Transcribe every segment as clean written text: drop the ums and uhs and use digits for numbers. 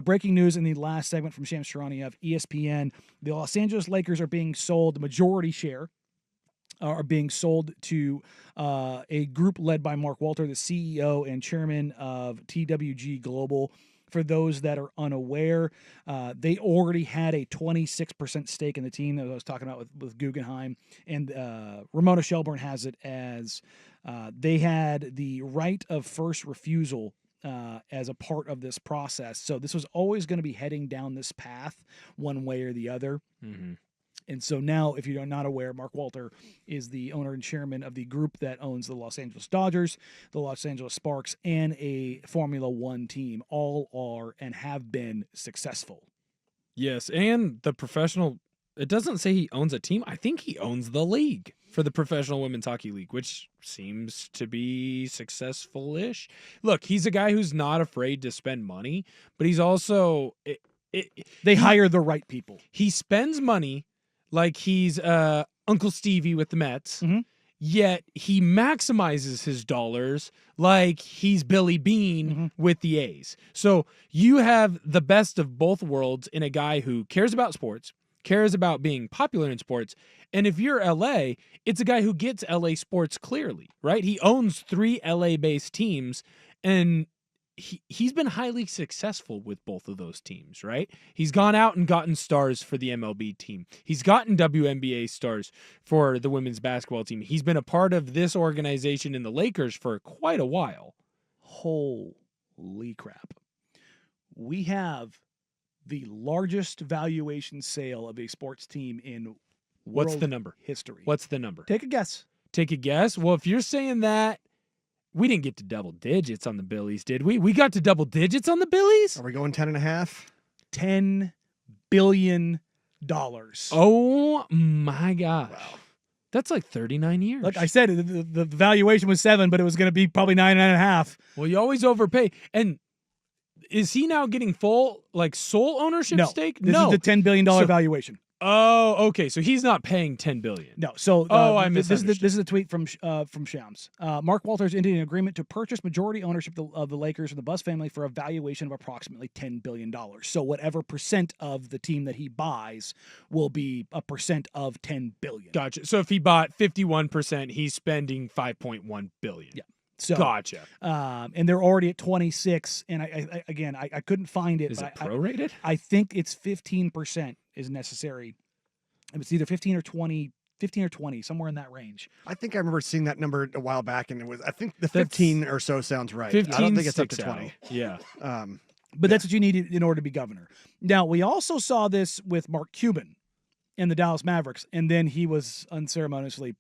Breaking news in the last segment from Shams Charania of ESPN. The Los Angeles Lakers are being sold, the majority share, are being sold to a group led by Mark Walter, the CEO and chairman of TWG Global. For those that are unaware, they already had a 26% stake in the team that I was talking about with Guggenheim. And Ramona Shelburne has it as they had the right of first refusal as a part of this process. So this was always going to be heading down this path one way or the other. Mm-hmm. And so now, if you're not aware, Mark Walter is the owner and chairman of the group that owns the Los Angeles Dodgers, the Los Angeles Sparks, and a Formula One team. All are and have been successful. Yes, and the professional, it doesn't say he owns a team. I think he owns the league for the Professional Women's Hockey League, which seems to be successful-ish. Look, he's a guy who's not afraid to spend money, but he's also... They hire the right people. He spends money like he's Uncle Stevie with the Mets, yet he maximizes his dollars like he's Billy Bean with the A's. So you have the best of both worlds in a guy who cares about sports, cares about being popular in sports, and if you're LA, it's a guy who gets LA sports clearly, right? He owns 3 LA-based teams, and he's been highly successful with both of those teams, right? He's gone out and gotten stars for the MLB team. He's gotten WNBA stars for the women's basketball team. He's been a part of this organization in the Lakers for quite a while. Holy crap. We have the largest valuation sale of a sports team in What's the number? History. What's the number? Take a guess. Take a guess? Well, if you're saying that, we didn't get to double digits on the Billies, did we? We got to double digits on the Billies? Are we going 10.5? $10 billion. Oh my gosh. Wow. That's like 39 years. Look, I said the valuation was 7, but it was going to be probably 9.5. Well, you always overpay. And is he now getting full, like, sole ownership stake? This is the $10 billion valuation. Oh, okay. So he's not paying $10 billion. No. So I this misunderstood. is a tweet from Shams. Mark Walters entered an agreement to purchase majority ownership of the Lakers from the Buss family for a valuation of approximately $10 billion. So whatever percent of the team that he buys will be a percent of $10 billion. Gotcha. So if he bought 51%, he's spending $5.1 billion. Yeah. So, gotcha. And they're already at 26. And I couldn't find it. Is it prorated? I think it's 15% is necessary. It's either 15 or 20, somewhere in that range. I think I remember seeing that number a while back, and I think the 15 or so sounds right. 15 I don't think it's up to 20. Out. Yeah. But that's what you need in order to be governor. Now, we also saw this with Mark Cuban and the Dallas Mavericks, and then he was unceremoniously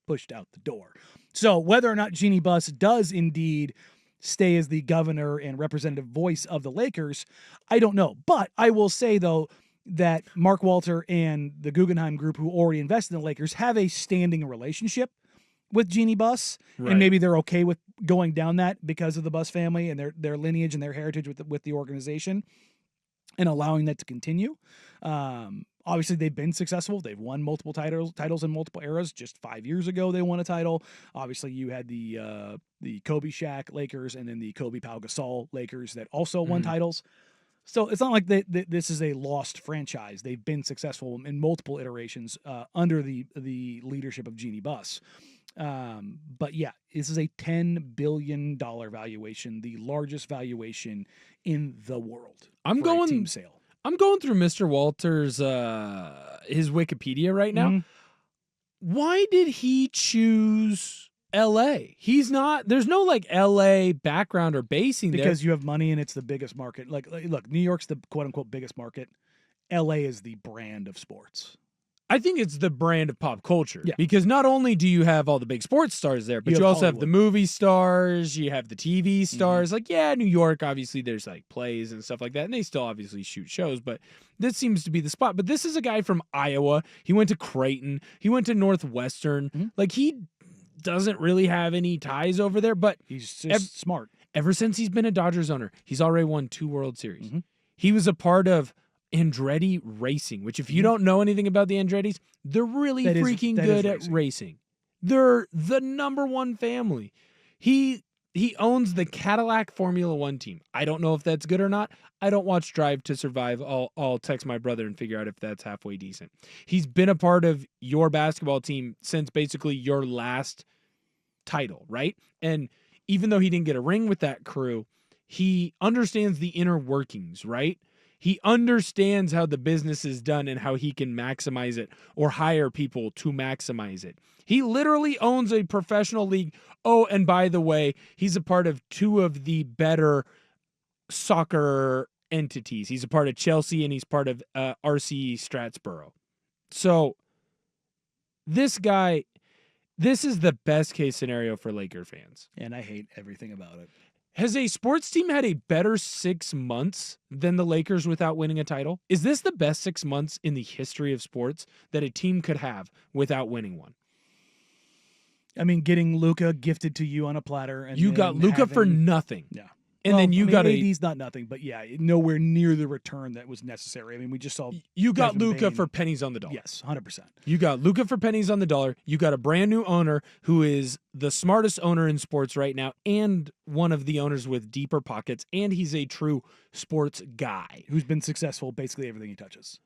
pushed out the door. So whether or not Jeannie Buss does indeed stay as the governor and representative voice of the Lakers, I don't know. But I will say, though, that Mark Walter and the Guggenheim Group, who already invested in the Lakers, have a standing relationship with Jeannie Buss, and maybe they're okay with going down that because of the Buss family and their lineage and their heritage with the organization, and allowing that to continue. Obviously, they've been successful. They've won multiple titles in multiple eras. Just 5 years ago, they won a title. Obviously, you had the Kobe Shaq Lakers and then the Kobe Pau Gasol Lakers that also won titles. So it's not like this is a lost franchise. They've been successful in multiple iterations under the leadership of Jeannie Buss. But yeah, this is a $10 billion valuation, the largest valuation in the world. I'm going team sale. I'm going through Mr. Walters' his Wikipedia right now. Why did he choose L.A.? He's not. There's no like L.A. background or basing there because you have money and it's the biggest market. Like, look, New York's the quote unquote biggest market. L.A. is the brand of sports. I think it's the brand of pop culture. Yeah. Because not only do you have all the big sports stars there, but you also have the movie stars, you have the TV stars. Like, yeah, New York, obviously there's like plays and stuff like that, and they still obviously shoot shows, but this seems to be the spot. But this is a guy from Iowa. He went to Creighton. He went to Northwestern. Like, he doesn't really have any ties over there, but he's just smart. Ever since he's been a Dodgers owner, he's already won 2 World Series. He was a part of Andretti Racing, which if you don't know anything about the Andrettis, they're really freaking good at racing. They're the #1 family. He He owns the Cadillac Formula One team. I don't know if that's good or not. I don't watch Drive to Survive. I'll text my brother and figure out if that's halfway decent. He's been a part of your basketball team since basically your last title, right? And even though he didn't get a ring with that crew, he understands the inner workings, right? He understands how the business is done and how he can maximize it or hire people to maximize it. He literally owns a professional league. Oh, and by the way, he's a part of two of the better soccer entities. He's a part of Chelsea and he's part of RC Stratsboro. So this guy, this is the best case scenario for Laker fans. And I hate everything about it. Has a sports team had a better 6 months than the Lakers without winning a title? Is this the best 6 months in the history of sports that a team could have without winning one? I mean, getting Luka gifted to you on a platter, and you got Luka for nothing. Yeah. And then you got AD's not nothing, but yeah, nowhere near the return that was necessary. I mean, we just saw you got Desmond Luka Bane. for pennies on the dollar. Yes, 100%. You got Luka for pennies on the dollar. You got a brand new owner who is the smartest owner in sports right now and one of the owners with deeper pockets, and he's a true sports guy. Who's been successful basically everything he touches.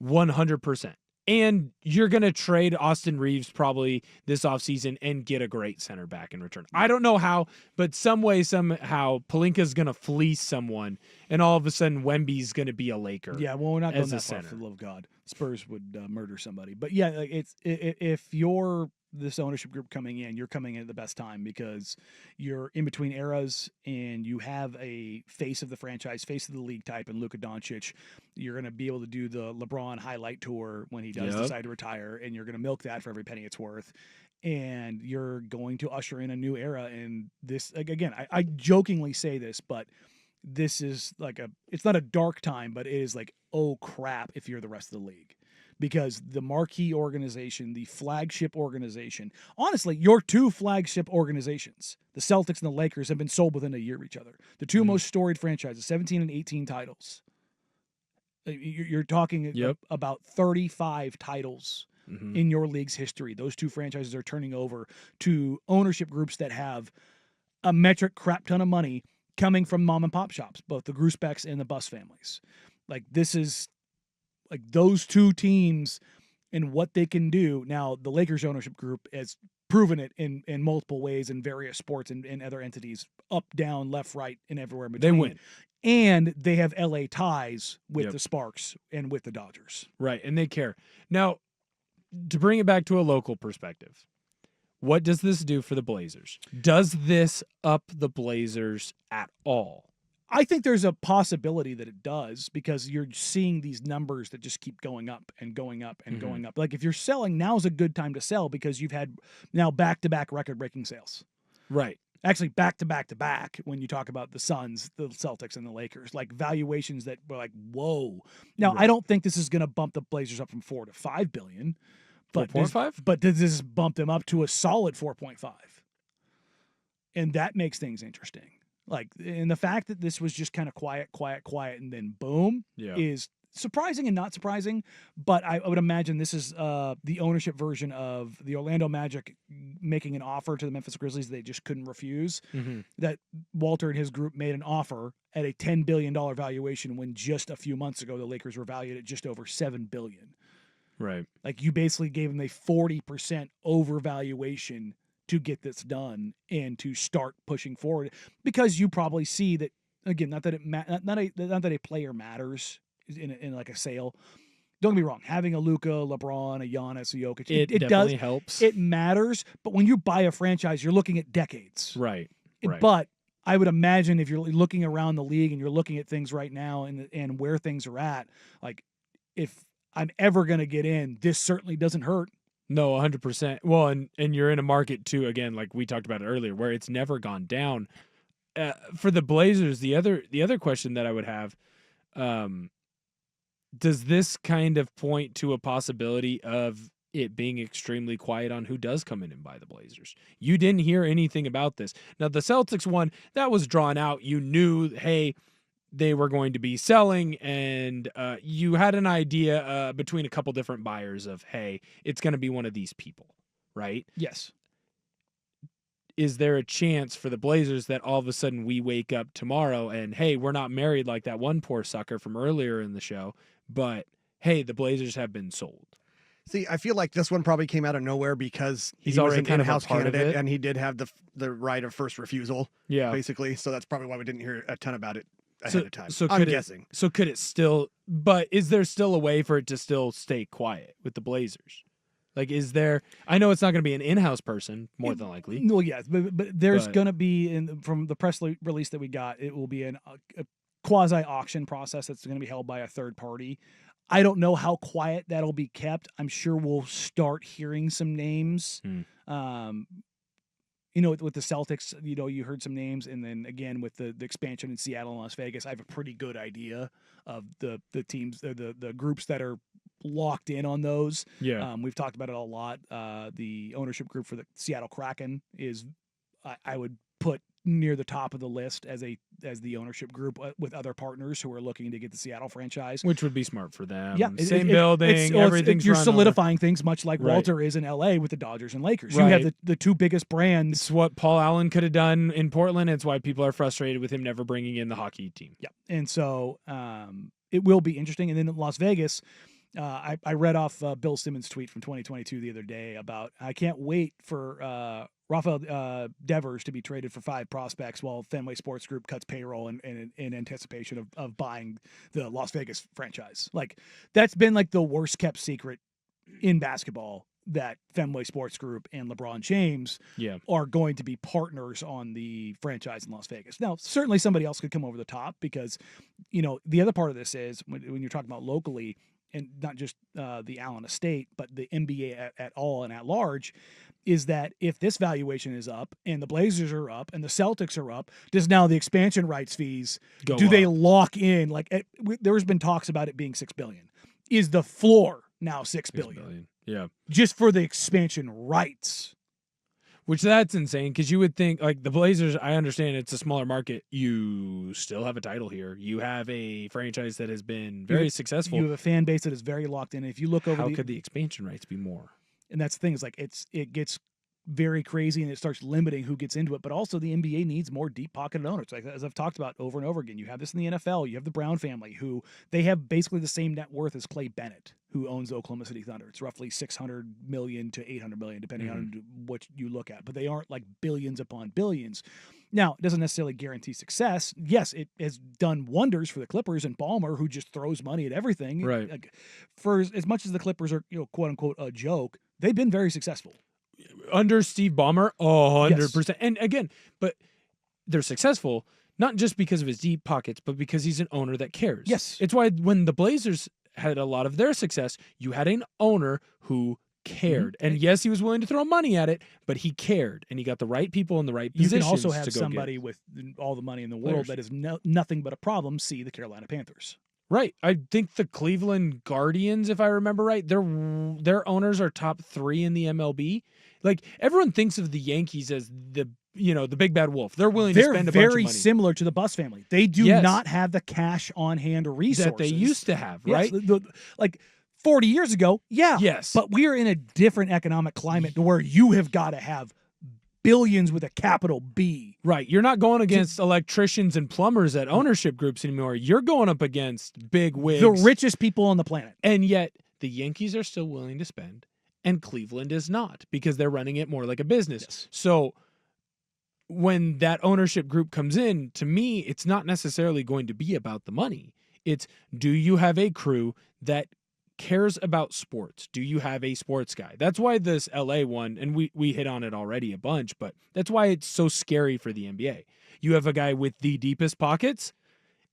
100%. And you're going to trade Austin Reeves probably this offseason and get a great center back in return. I don't know how, but some way, somehow, Pelinka's going to fleece someone, and all of a sudden, Wemby's going to be a Laker. Yeah, well, we're not going as a that far, center. for the love of God. Spurs would murder somebody. But yeah, like if you're this ownership group coming in, you're coming in at the best time because you're in between eras and you have a face of the franchise, face of the league type, and Luka Doncic. You're going to be able to do the LeBron highlight tour when he does decide to retire, and you're going to milk that for every penny it's worth. And you're going to usher in a new era. And this, again, I jokingly say this, but this is like it's not a dark time, but it is like, oh crap, if you're the rest of the league. Because the marquee organization, the flagship organization, honestly, your two flagship organizations, the Celtics and the Lakers, have been sold within a year of each other. The two most storied franchises, 17 and 18 titles. You're talking about 35 titles in your league's history. Those two franchises are turning over to ownership groups that have a metric crap ton of money coming from mom and pop shops, both the Grusbecks and the Buss families. Like, this is like those two teams and what they can do. Now, the Lakers ownership group has proven it in multiple ways in various sports and other entities, up, down, left, right, and everywhere in between. They win. And they have LA ties with the Sparks and with the Dodgers. Right, and they care. Now, to bring it back to a local perspective, what does this do for the Blazers? Does this up the Blazers at all? I think there's a possibility that it does because you're seeing these numbers that just keep going up and going up and going up. Like, if you're selling, now's a good time to sell because you've had now back-to-back record-breaking sales. Right. Actually, back-to-back-to-back when you talk about the Suns, the Celtics, and the Lakers. Like, valuations that were like, whoa. Now, I don't think this is going to bump the Blazers up from $4 to $5 billion. 4.5? But does this bump them up to a solid 4.5? And that makes things interesting. Like, and the fact that this was just kind of quiet, and then boom is surprising and not surprising. But I would imagine this is the ownership version of the Orlando Magic making an offer to the Memphis Grizzlies they just couldn't refuse. That Walter and his group made an offer at a $10 billion valuation when just a few months ago the Lakers were valued at just over $7 billion. Right. Like, you basically gave them a 40% overvaluation to get this done and to start pushing forward, because you probably see that, again, not that a player matters in like a sale. Don't get me wrong, having a Luka, LeBron, a Giannis, a Jokic, it definitely helps. It matters, but when you buy a franchise, you're looking at decades. Right. But I would imagine if you're looking around the league and you're looking at things right now and where things are at, like, if I'm ever going to get in, this certainly doesn't hurt. No, 100%. Well, and you're in a market too, again, like we talked about earlier, where it's never gone down. For the Blazers, the other question that I would have, does this kind of point to a possibility of it being extremely quiet on who does come in and buy the Blazers? You didn't hear anything about this. Now, the Celtics one, that was drawn out. You knew, hey, they were going to be selling, and you had an idea between a couple different buyers of, hey, it's going to be one of these people, right? Yes. is there a chance for the Blazers that all of a sudden we wake up tomorrow and, hey, we're not married like that one poor sucker from earlier in the show, but hey, the Blazers have been sold? See, I feel like this one probably came out of nowhere because He's he was already an kind of a in-house part of candidate it. and he did have the right of first refusal, Yeah. basically. So that's probably why we didn't hear a ton about it ahead of time. So I'm could guessing. So could it still, but is there still a way for it to still stay quiet with the Blazers? Like, is there, I know it's not going to be an in-house person, more than likely. Well, yes, but there's But- going to be, from the press release that we got, it will be a quasi-auction process that's going to be held by a third party. I don't know how quiet that'll be kept. I'm sure we'll start hearing some names. You know, with the Celtics, you know, you heard some names, and then again with the expansion in Seattle and Las Vegas, I have a pretty good idea of the teams, the groups that are locked in on those. Yeah. We've talked about it a lot. The ownership group for the Seattle Kraken is, I would put near the top of the list as the ownership group with other partners who are looking to get the Seattle franchise. Which would be smart for them. Yeah, Same building, everything's you're run solidifying things much like Right. Walter is in LA with the Dodgers and Lakers. You Right. have the two biggest brands. It's what Paul Allen could have done in Portland. It's why people are frustrated with him never bringing in the hockey team. Yeah, and so it will be interesting. And then in Las Vegas, I read off Bill Simmons' tweet from 2022 the other day about, I can't wait for Rafael Devers to be traded for 5 prospects while Fenway Sports Group cuts payroll in anticipation of buying the Las Vegas franchise. Like, that's been like the worst kept secret in basketball, that Fenway Sports Group and LeBron James are going to be partners on the franchise in Las Vegas. Now, certainly somebody else could come over the top because, you know, the other part of this is when you're talking about locally, and not just the Allen estate, but the NBA at all and at large, is that if this valuation is up and the Blazers are up and the Celtics are up, does now the expansion rights fees, they lock in? Like, there's been talks about it being $6 billion. Is the floor now $6 billion? Yeah. Just for the expansion rights. Which that's insane, because you would think, like, the Blazers, I understand it's a smaller market. You still have a title here. You have a franchise that has been very successful. You have a fan base that is very locked in. If you look over, how could the expansion rights be more? And that's the thing, is like it gets very crazy and it starts limiting who gets into it. But also the NBA needs more deep pocketed owners. Like, as I've talked about over and over again, you have this in the NFL. You have the Brown family, who they have basically the same net worth as Clay Bennett, who owns the Oklahoma City Thunder. It's roughly $600 million to $800 million, depending on what you look at. But they aren't like billions upon billions. Now, it doesn't necessarily guarantee success. Yes, it has done wonders for the Clippers and Ballmer, who just throws money at everything. Right. Like, for as much as the Clippers are, you know, quote unquote, a joke, they've been very successful. Under Steve Ballmer, 100%. Yes. And again, but they're successful not just because of his deep pockets, but because he's an owner that cares. Yes. It's why when the Blazers had a lot of their success, you had an owner who cared. And yes, he was willing to throw money at it, but he cared, and he got the right people in the right You positions. can also have to go somebody get. with all the money in the world players. that is nothing but a problem. See the Carolina Panthers. Right. I think the Cleveland Guardians, if I remember right, their owners are top 3 in the MLB. Like, everyone thinks of the Yankees as the big bad wolf. They're willing to spend a bunch of very money. similar to the Buss family. They do not have the cash on hand resources that they used to have, Yes, right? like 40 years ago, yeah. Yes. But we are in a different economic climate to where you have got to have billions with a capital B. Right. You're not going against electricians and plumbers at ownership groups anymore. You're going up against big wigs. The richest people on the planet. And yet the Yankees are still willing to spend, and Cleveland is not, because they're running it more like a business. Yes. So when that ownership group comes in, to me, it's not necessarily going to be about the money. It's, do you have a crew that cares about sports? Do you have a sports guy? That's why this LA one, and we hit on it already a bunch, but that's why it's so scary for the NBA. You have a guy with the deepest pockets,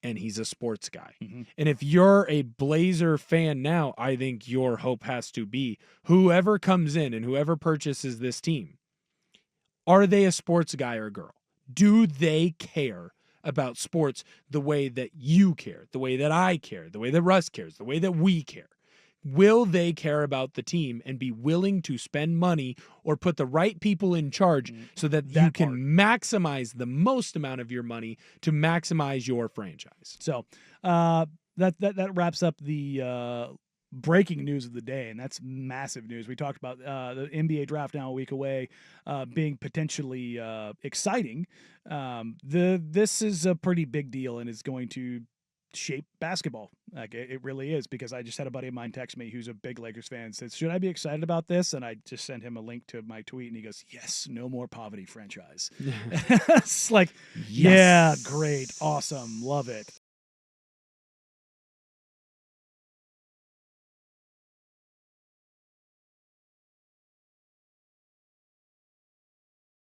and he's a sports guy. And if you're a Blazer fan now, I think your hope has to be whoever comes in and whoever purchases this team, are they a sports guy or girl? Do they care about sports the way that you care, the way that I care, the way that Russ cares, the way that we care? Will they care about the team and be willing to spend money or put the right people in charge so that you can maximize the most amount of your money to maximize your franchise? So that wraps up the breaking news of the day, and that's massive news. We talked about the NBA draft now a week away, being potentially exciting. This is a pretty big deal and is going to shape basketball. Like it really is, because I just had a buddy of mine text me who's a big Lakers fan and says, should I be excited about this? And I just sent him a link to my tweet and he goes, yes, no more poverty franchise. It's like, yeah, great. Awesome. Love it.